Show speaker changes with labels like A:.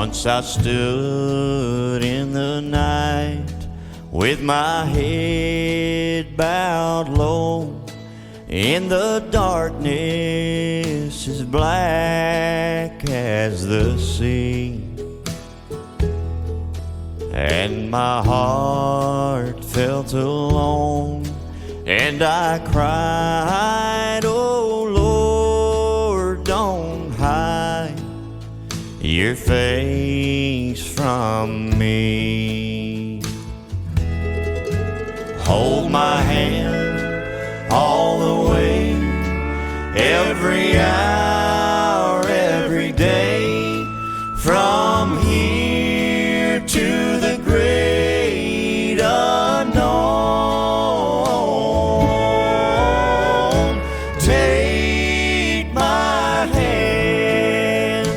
A: Once I stood in the night with my head bowed low, in the darkness as black as the sea, and my heart felt alone, and I cried, "Oh Lord, don't hide your face from me. Hold my hand all the way, every hour, every day, from here to the great unknown. Take my hand,